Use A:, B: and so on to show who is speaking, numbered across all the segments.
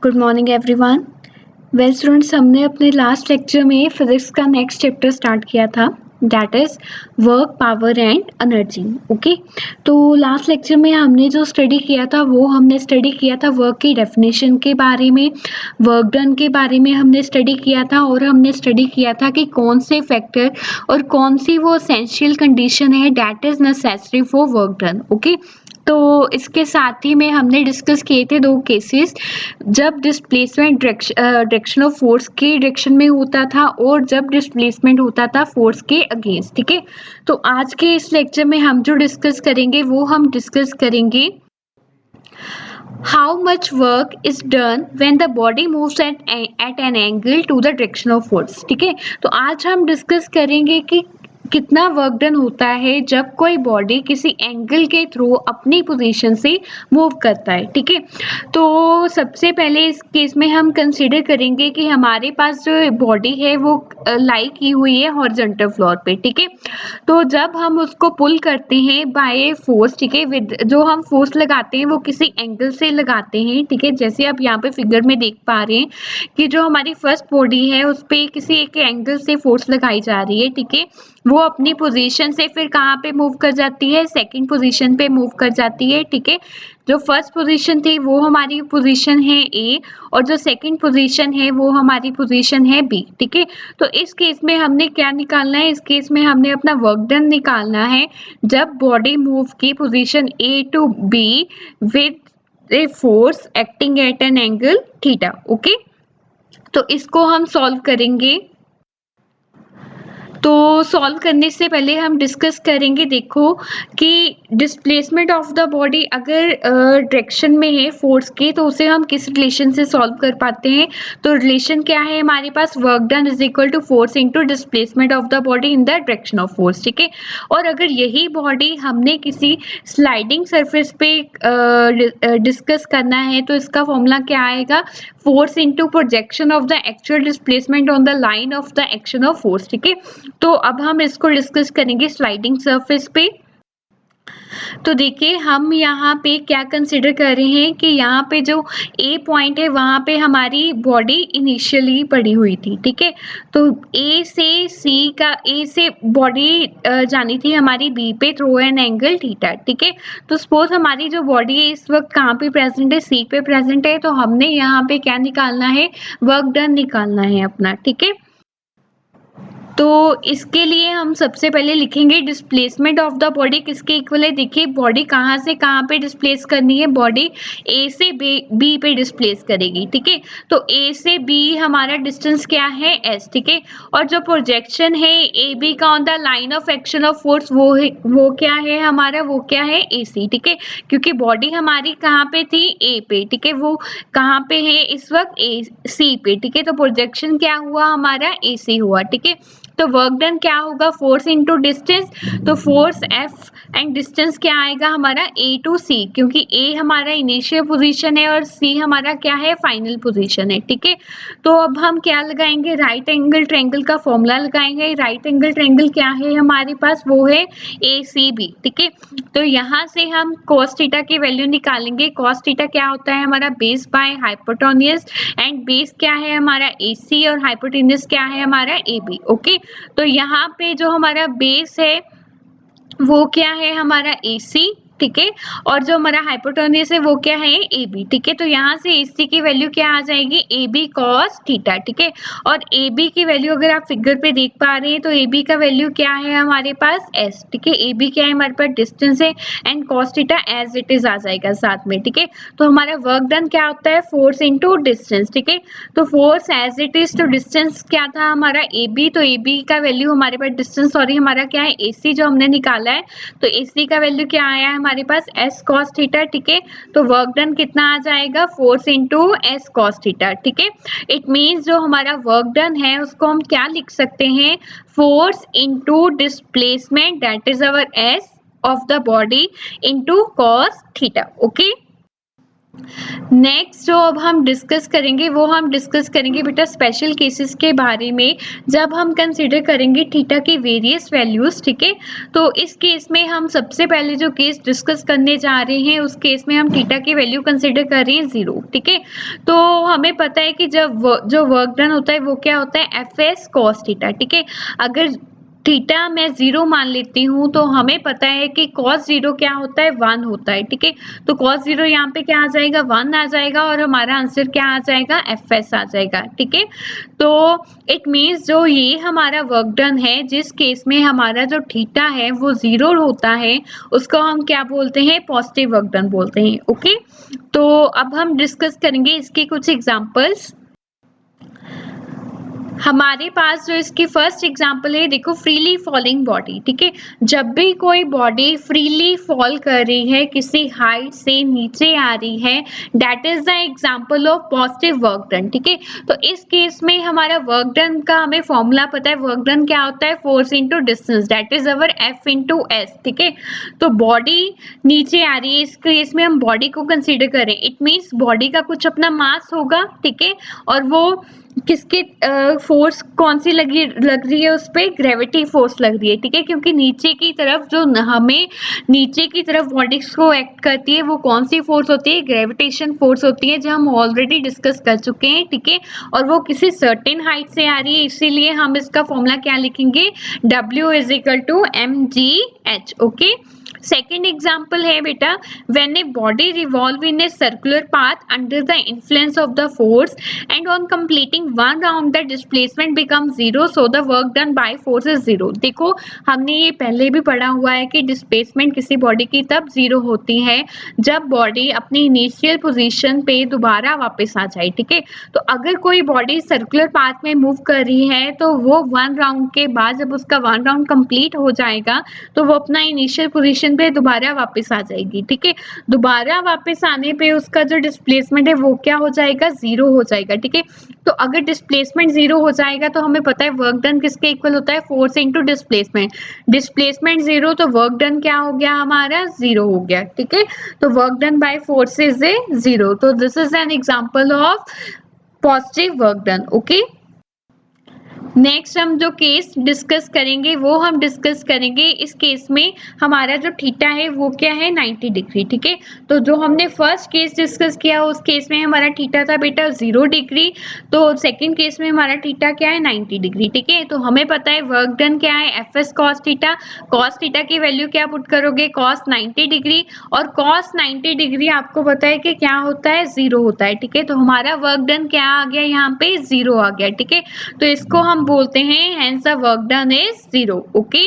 A: Good morning everyone. Well students, हमने अपने last lecture में फिजिक्स का नेक्स्ट चैप्टर स्टार्ट किया था, that is work, power and energy. Okay, तो लास्ट लेक्चर में हमने जो स्टडी किया था वो हमने स्टडी किया था वर्क की डेफिनेशन के बारे में, वर्क डन के बारे में हमने स्टडी किया था, और हमने स्टडी किया था कि कौन से फैक्टर और कौन सी वो एसेंशियल कंडीशन है that is necessary for work done. Okay, तो इसके साथ ही में हमने डिस्कस किए थे दो केसेस, जब डिस्प्लेसमेंट डायरेक्शन ऑफ फोर्स के डायरेक्शन में होता था और जब डिस्प्लेसमेंट होता था फोर्स के अगेंस्ट। ठीक है, तो आज के इस लेक्चर में हम जो डिस्कस करेंगे वो हम डिस्कस करेंगे how much work is done when the body moves at an angle to the direction of force। ठीक है, तो आज हम डिस्कस करेंगे कि कितना वर्क डन होता है जब कोई बॉडी किसी एंगल के थ्रू अपनी पोजीशन से मूव करता है। ठीक है, तो सबसे पहले इस केस में हम कंसीडर करेंगे कि हमारे पास जो बॉडी है वो लाई की हुई है हॉरिजॉन्टल फ्लोर पे। ठीक है, तो जब हम उसको पुल करते हैं बाय फोर्स, ठीक है, विद जो हम फोर्स लगाते हैं वो किसी एंगल से लगाते हैं। ठीक है, जैसे आप यहाँ पे फिगर में देख पा रहे हैं कि जो हमारी फर्स्ट बॉडी है उस पर किसी एक एंगल से फोर्स लगाई जा रही है। ठीक है, वो अपनी पोजीशन से फिर कहाँ पे मूव कर जाती है, सेकंड पोजीशन पे मूव कर जाती है। ठीक है, जो फर्स्ट पोजीशन थी वो हमारी पोजीशन है ए, और जो सेकंड पोजीशन है वो हमारी पोजीशन है बी। ठीक है, तो इस केस में हमने क्या निकालना है, इस केस में हमने अपना वर्क डन निकालना है जब बॉडी मूव की position A to B with a force acting at an angle theta. Okay, तो इसको हम सॉल्व करेंगे। तो सॉल्व करने से पहले हम डिस्कस करेंगे, देखो कि डिस्प्लेसमेंट ऑफ द बॉडी अगर डायरेक्शन में है फोर्स के, तो उसे हम किस रिलेशन से सॉल्व कर पाते हैं। तो रिलेशन क्या है हमारे पास, work done is equal to force into displacement of the body in the direction of force. ठीक है, और अगर यही बॉडी हमने किसी स्लाइडिंग सरफेस पे डिस्कस करना है तो इसका फॉर्मूला क्या आएगा, force into projection of the actual displacement on the line of the action of force. ठीक है, तो अब हम इसको डिस्कस करेंगे स्लाइडिंग सरफेस पे। तो देखिए हम यहाँ पे क्या कंसिडर कर रहे हैं कि यहाँ पे जो ए पॉइंट है वहाँ पे हमारी बॉडी इनिशियली पड़ी हुई थी। ठीक है, तो ए से बॉडी जानी थी हमारी बी पे थ्रू एन एंगल थीटा। ठीक है, तो सपोज हमारी जो बॉडी है इस वक्त कहाँ पे प्रेजेंट है, सी पे प्रेजेंट है, तो हमने यहाँ पे क्या निकालना है, वर्क डन निकालना है अपना। ठीक है, तो इसके लिए हम सबसे पहले लिखेंगे डिस्प्लेसमेंट ऑफ द बॉडी किसके इक्वल है। देखिए बॉडी कहाँ से कहाँ पे डिस्प्लेस करनी है, बॉडी ए से बी पे डिस्प्लेस करेगी। ठीक है, तो ए से बी हमारा डिस्टेंस क्या है, एस। ठीक है, और जो प्रोजेक्शन है ए बी का on the line of action of force वो क्या है हमारा, वो क्या है, ए सी। ठीक है, क्योंकि बॉडी हमारी कहाँ पे थी, ए पे। ठीक है, वो कहाँ पे है इस वक्त, ए सी पे। ठीक है, तो प्रोजेक्शन क्या हुआ हमारा, ए सी हुआ। ठीक है, तो वर्क डन क्या होगा, फोर्स इनटू डिस्टेंस, तो फोर्स एफ एंड डिस्टेंस क्या आएगा हमारा, ए टू सी, क्योंकि ए हमारा इनिशियल पोजीशन है और सी हमारा क्या है, फाइनल पोजीशन है। ठीक है, तो अब हम क्या लगाएंगे, राइट एंगल ट्रायंगल का फॉर्मूला लगाएंगे। राइट एंगल ट्रायंगल क्या है हमारे पास, वो है ए सी बी। ठीक है, तो यहाँ से हम cos थीटा की वैल्यू निकालेंगे। cos थीटा क्या होता है हमारा, base by hypotenuse, and base क्या है हमारा ए सी और हाइपोटेन्यूज क्या है हमारा ए बी। ओके, तो यहाँ पे जो हमारा बेस है वो क्या है हमारा ए सी। ठीक है, और जो हमारा हाइपोटेन्यूज है वो क्या है, ए बी। ठीक है, तो यहाँ से ए सी की वैल्यू क्या आ जाएगी, ए बी कॉस थीटा। ठीक है, और ए बी की वैल्यू अगर आप फिगर पे देख पा रहे हैं तो ए बी का वैल्यू क्या है हमारे पास, एस। ठीक है, ए बी क्या है हमारे पास, डिस्टेंस है, and cos theta as it is आ जाएगा साथ में। ठीक है, तो हमारा वर्क डन क्या होता है, फोर्स इंटू डिस्टेंस। ठीक है, तो फोर्स एज इट इज, तो डिस्टेंस क्या था हमारा ए बी, तो ए बी का वैल्यू हमारे पास, डिस्टेंस सॉरी हमारा क्या है, ए सी जो हमने निकाला है, तो ए सी का वैल्यू क्या आया है हमारे पास, एस कॉस थीटा। ठीक है, तो वर्क डन कितना आ जाएगा, force into S cos theta. ठीक है, इट मीन्स जो हमारा वर्क डन है उसको हम क्या लिख सकते हैं, force into displacement that is our S of the body into cos theta. Okay, next जो अब हम डिस्कस करेंगे वो हम डिस्कस करेंगे बेटा स्पेशल केसेस के बारे में, जब हम कंसिडर करेंगे थीटा की वेरियस वैल्यूज। ठीक है, तो इस केस में हम सबसे पहले जो केस डिस्कस करने जा रहे हैं उस केस में हम थीटा की वैल्यू कंसिडर कर रहे हैं 0। ठीक है, तो हमें पता है कि जब जो वर्क डन होता है वो क्या होता है, एफ एस कॉस थीटा। ठीक है, अगर थीटा मैं 0 मान लेती हूँ तो हमें पता है कि cos 0 क्या होता है, 1 होता है। ठीक है, तो cos 0 यहाँ पे क्या आ जाएगा, 1 आ जाएगा और हमारा आंसर क्या आ जाएगा, एफ एस आ जाएगा। ठीक है, तो इट मीन्स जो ये हमारा वर्क डन है, जिस केस में हमारा जो थीटा है वो 0 होता है, उसको हम क्या बोलते हैं, पॉजिटिव वर्क डन बोलते हैं। ओके, तो अब हम डिस्कस करेंगे इसके कुछ एग्जाम्पल्स। हमारे पास जो इसकी फर्स्ट एग्जांपल है, देखो फ्रीली फॉलिंग बॉडी। ठीक है, जब भी कोई बॉडी फ्रीली फॉल कर रही है, किसी हाइट से नीचे आ रही है, that is the example of positive work done. ठीक है, तो इस केस में हमारा वर्क डन का हमें फॉर्मूला पता है। वर्क डन क्या होता है, force into distance, that is our F into S. ठीक है, तो बॉडी नीचे आ रही है, इस केस में हम बॉडी को कंसीडर करें, इट मीन्स बॉडी का कुछ अपना मास होगा। ठीक है, और वो किसके फोर्स कौन सी लग रही है, उस पर ग्रेविटी फोर्स लग रही है। ठीक है, क्योंकि नीचे की तरफ जो हमें नीचे की तरफ बॉडीज को एक्ट करती है वो कौन सी फोर्स होती है, ग्रेविटेशन फोर्स होती है, जो हम ऑलरेडी डिस्कस कर चुके हैं। ठीक है, और वो किसी सर्टेन हाइट से आ रही है, इसीलिए हम इसका फॉर्मूला क्या लिखेंगे, W is equal to mgh। Okay, second example है बेटा, when a body revolve in a circular path under the influence of the force and on completing one round the displacement become 0, so the work done by force is 0। देखो हमने ये पहले भी पढ़ा हुआ है कि डिस्प्लेसमेंट किसी बॉडी की तब 0 होती है जब बॉडी अपनी इनिशियल पोजीशन पे दोबारा वापस आ जाए। ठीक है, तो अगर कोई बॉडी सर्कुलर पाथ में मूव कर रही है तो वो 1 राउंड के बाद, जब उसका 1 राउंड कंप्लीट हो जाएगा, तो वो अपना इनिशियल पोजीशन पे दोबारा वापस आ जाएगी। ठीक है, दोबारा वापस आने पे उसका जो डिस्प्लेसमेंट है वो क्या हो जाएगा, 0 हो जाएगा। ठीक है, तो अगर डिस्प्लेसमेंट 0 हो जाएगा तो हमें पता है वर्क डन किसके इक्वल होता है, फोर्स इनटू डिस्प्लेसमेंट। डिस्प्लेसमेंट 0 तो वर्क डन क्या हो गया, हमारा 0 हो गया। ठीक है, तो work done by force is 0। तो this is an example of positive work done. Okay, next हम जो केस डिस्कस करेंगे वो हम डिस्कस करेंगे, इस केस में हमारा जो थीटा है वो क्या है, 90 डिग्री। ठीक है, तो जो हमने फर्स्ट केस डिस्कस किया उस केस में हमारा थीटा था बेटा 0 डिग्री, तो सेकंड केस में हमारा थीटा क्या है, 90 डिग्री। ठीक है, तो हमें पता है वर्क डन क्या है, F S cos theta. Cos theta की वैल्यू क्या पुट करोगे, कॉस 90 डिग्री, और कॉस 90 डिग्री आपको पता है कि क्या होता है, 0 होता है। ठीक है, तो हमारा वर्क डन क्या आ गया, यहाँ पे 0 आ गया। ठीक है, तो इसको हम बोलते हैं hence the work done is 0। Okay,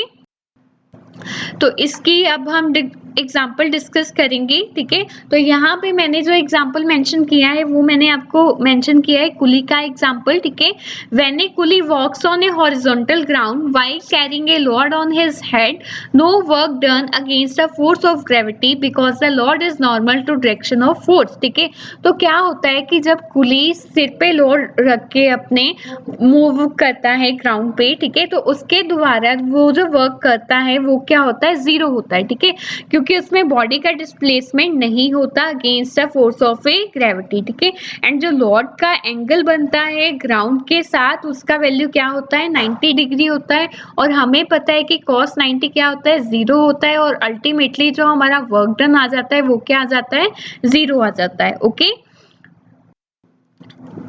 A: तो इसकी अब हम एग्जाम्पल डिस्कस करेंगे। ठीक है, तो यहाँ पे मैंने जो एग्जाम्पल मेंशन किया है वो मैंने आपको मेंशन किया है कुली का एग्जाम्पल। ठीक है, when a coolie walks on a horizontal ground while carrying a load on his head, no work done against the force of gravity because the load is normal to direction of force. ठीक है, तो क्या होता है कि जब कुली सिर पे लोड रख के अपने मूव करता है ग्राउंड पे, ठीक है, तो उसके द्वारा वो जो वर्क करता है वो क्या होता है, 0 होता है। ठीक है, क्योंकि उसमें बॉडी का डिस्प्लेसमेंट नहीं होता against the force of a gravity. ठीक है, एंड जो लॉर्ड का एंगल बनता है ग्राउंड के साथ उसका वैल्यू क्या होता है, 90 डिग्री होता है, और हमें पता है कि cos 90 क्या होता है, 0 होता है, और अल्टीमेटली जो हमारा वर्क डन आ जाता है वो क्या आ जाता है, 0 आ जाता है। ओके,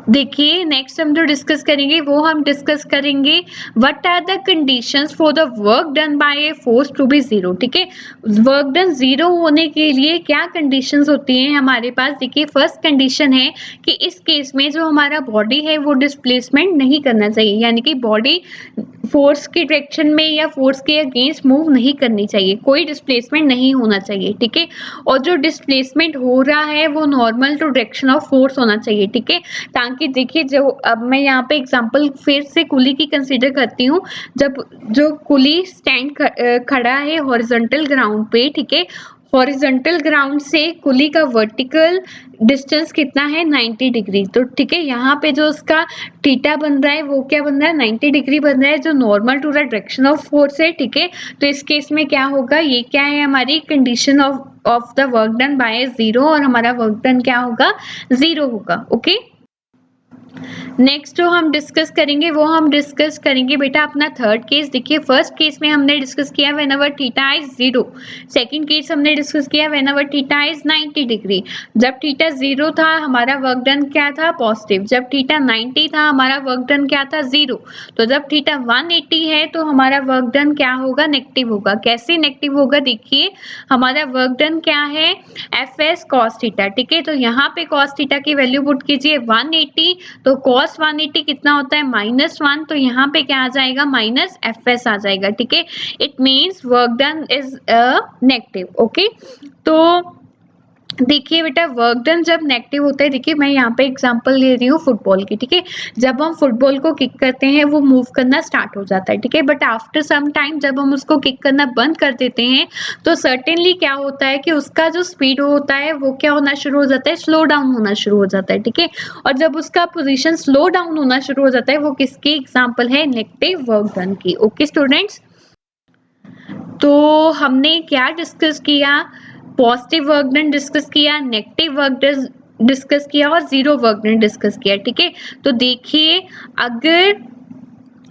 A: देखिए नेक्स्ट हम जो डिस्कस करेंगे वो हम डिस्कस करेंगे what are the conditions for the work done by a force to be 0। ठीक है, वर्क डन 0 होने के लिए क्या कंडीशंस होती हैं हमारे पास। देखिए फर्स्ट कंडीशन है कि इस केस में जो हमारा बॉडी है वो डिस्प्लेसमेंट नहीं करना चाहिए, यानी कि बॉडी फोर्स की डायरेक्शन में या फोर्स के अगेंस्ट मूव नहीं करनी चाहिए, कोई डिस्प्लेसमेंट नहीं होना चाहिए। ठीक है, और जो डिस्प्लेसमेंट हो रहा है वो normal to direction of force होना चाहिए। ठीक है, ताकि देखिए जो अब मैं यहाँ पे एग्जांपल फिर से कुली की कंसीडर करती हूँ। जब जो कुली स्टैंड खड़ा है हॉरिजॉन्टल ग्राउंड पे, ठीक है, हॉरिजॉन्टल ग्राउंड से कुली का वर्टिकल डिस्टेंस कितना है 90 डिग्री। तो ठीक है, यहाँ पे जो उसका थीटा बन रहा है वो क्या बन रहा है 90 डिग्री बन रहा है, जो normal to the direction of force है। ठीक है, तो इस केस में क्या होगा, ये क्या है हमारी condition of the work done bye 0 और हमारा वर्क डन क्या होगा 0 होगा। ओके, नेक्स्ट जो हम डिस्कस करेंगे वो हम डिस्कस करेंगे बेटा अपना थर्ड केस। देखिए फर्स्ट केस में हमने डिस्कस किया when ever theta is 0, second case हमने डिस्कस किया when ever theta is 90 degree. जब थीटा 0 था हमारा वर्क डन क्या था पॉजिटिव, जब थीटा 90 था हमारा वर्क डन क्या था 0। तो जब थीटा 180 है तो हमारा वर्क डन क्या होगा नेगेटिव होगा। कैसे नेगेटिव होगा, देखिए हमारा वर्क डन क्या है एफ एस कॉस थीटा। ठीक है, तो यहाँ पे कॉस थीटा की वैल्यू पुट कीजिए 180, तो cos 180 कितना होता है -1, तो यहाँ पे क्या आ जाएगा माइनस एफ एस आ जाएगा। ठीक है, it means work done is negative. Okay, तो देखिए बेटा वर्क डन जब नेगेटिव होता है, देखिए मैं यहाँ पे एग्जांपल ले रही हूँ फुटबॉल की। ठीक है, जब हम फुटबॉल को किक करते हैं वो मूव करना स्टार्ट हो जाता है। ठीक है, बट आफ्टर सम टाइम जब हम उसको किक करना बंद कर देते हैं तो सर्टेनली क्या होता है कि उसका जो स्पीड होता है वो क्या होना शुरू हो जाता है, स्लो डाउन होना शुरू हो जाता है। ठीक है, और जब उसका पोजिशन स्लो डाउन होना शुरू हो जाता है वो किसकी एग्जाम्पल है, नेगेटिव वर्क डन की। ओके स्टूडेंट्स, तो हमने क्या डिस्कस किया, पॉजिटिव वर्क डन डिस्कस किया, नेगेटिव वर्क डन डिस्कस किया और जीरो वर्क डन डिस्कस किया। ठीक है, तो देखिए अगर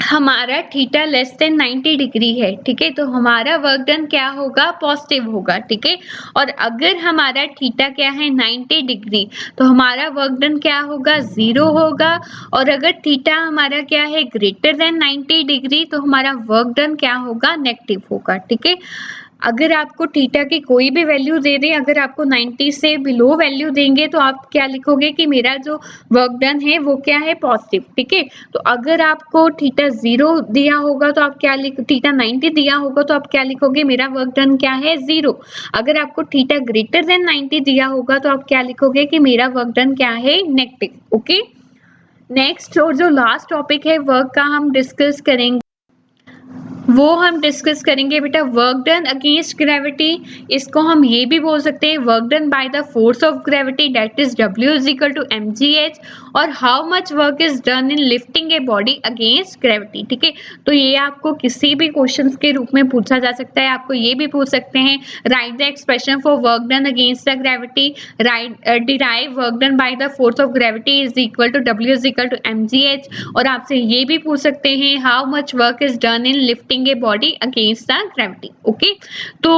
A: हमारा थीटा लेस देन 90 डिग्री है, ठीक है, तो हमारा वर्क डन क्या होगा पॉजिटिव होगा। ठीक है, और अगर हमारा थीटा क्या है 90 डिग्री तो हमारा वर्क डन क्या होगा 0 होगा। और अगर थीटा हमारा क्या है ग्रेटर देन 90 डिग्री तो हमारा वर्क डन क्या होगा नेगेटिव होगा। ठीक है, अगर आपको थीटा की कोई भी वैल्यू दे दें, अगर आपको 90 से बिलो वैल्यू देंगे तो आप क्या लिखोगे कि मेरा जो वर्क डन है वो क्या है पॉजिटिव। ठीक है, तो अगर आपको थीटा 0 दिया होगा तो आप क्या लिख, थीटा 90 दिया होगा तो आप क्या लिखोगे मेरा वर्क डन क्या है 0। अगर आपको थीटा ग्रेटर देन 90 दिया होगा तो आप क्या लिखोगे कि मेरा वर्क डन क्या है नेगेटिव। ओके, नेक्स्ट और जो लास्ट टॉपिक है वर्क का हम डिस्कस करेंगे वो हम डिस्कस करेंगे बेटा वर्क डन अगेंस्ट ग्रेविटी। इसको हम ये भी बोल सकते हैं work done by the force of gravity, that is W is equal to mgh। और how much work is done in lifting a body against gravity. ठीक है, तो ये आपको किसी भी क्वेश्चन के रूप में पूछा जा सकता है। आपको ये भी पूछ सकते हैं write the expression for work done against the gravity, write derive work done by the force of gravity is equal to W is equal to mgh। और आपसे ये भी पूछ सकते हैं how much work is done in lifting a body against the gravity. Okay, तो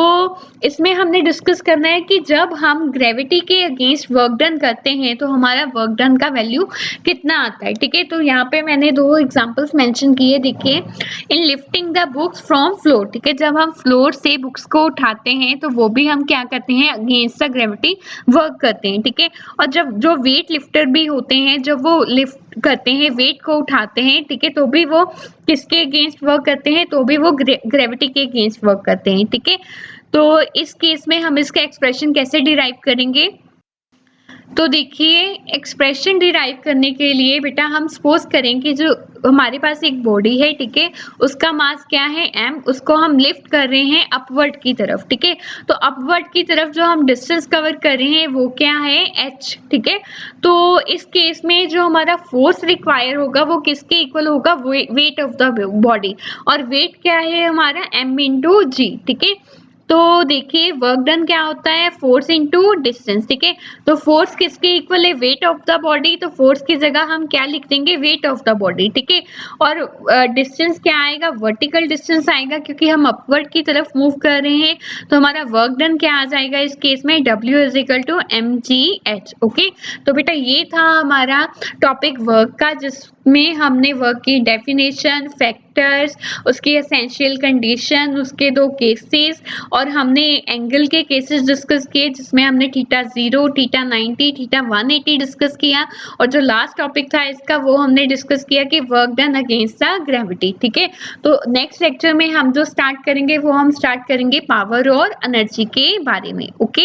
A: इसमें हमने डिस्कस करना है कि जब हम ग्रेविटी के अगेंस्ट वर्क डन करते हैं तो हमारा वर्क डन का वैल्यू कितना आता है। ठीक है, तो यहाँ पे मैंने 2 एग्जांपल्स मेंशन किए। देखिए इन lifting the books from floor, ठीक है, जब हम फ्लोर से बुक्स को उठाते हैं तो वो भी हम क्या करते हैं अगेंस्ट द ग्रेविटी वर्क करते हैं। ठीक है, और जब जो वेट लिफ्टर भी होते हैं जब वो लिफ्ट करते हैं वेट को उठाते हैं, ठीक है, तो भी वो किसके अगेंस्ट वर्क करते हैं, तो भी वो ग्रेविटी के अगेंस्ट वर्क करते हैं। ठीक है, तो इस केस में हम इसका एक्सप्रेशन कैसे डिराइव करेंगे, तो देखिए एक्सप्रेशन डिराइव करने के लिए बेटा हम सपोज करें कि जो हमारे पास एक बॉडी है, ठीक है, उसका मास क्या है m, उसको हम लिफ्ट कर रहे हैं अपवर्ड की तरफ। ठीक है, तो अपवर्ड की तरफ जो हम डिस्टेंस कवर कर रहे हैं वो क्या है h। ठीक है, तो इस केस में जो हमारा फोर्स रिक्वायर होगा वो किसके इक्वल होगा, वेट ऑफ द बॉडी। और वेट क्या है हमारा m इंटू जी। ठीक है, तो देखिए वर्क डन क्या होता है फोर्स इनटू डिस्टेंस। ठीक है, तो फोर्स किसके इक्वल है, वेट ऑफ द बॉडी, तो फोर्स की जगह हम क्या लिख देंगे, वेट ऑफ द बॉडी। ठीक है, और डिस्टेंस क्या आएगा, वर्टिकल डिस्टेंस आएगा क्योंकि हम अपवर्ड की तरफ मूव कर रहे हैं। तो हमारा वर्क डन क्या आ जाएगा इस केस में, W is equal to mgh। Okay, तो बेटा ये था हमारा टॉपिक वर्क का, जिसमें हमने वर्क की डेफिनेशन, फैक्टर्स, उसकी एसेंशियल कंडीशन, उसके 2 केसेस और हमने एंगल के केसेस डिस्कस किए जिसमें हमने थीटा 0, थीटा 90, थीटा 180 डिस्कस किया। और जो लास्ट टॉपिक था इसका वो हमने डिस्कस किया कि work done against the gravity. ठीक है, तो नेक्स्ट लेक्चर में हम जो स्टार्ट करेंगे वो हम स्टार्ट करेंगे पावर और एनर्जी के बारे में। ओके।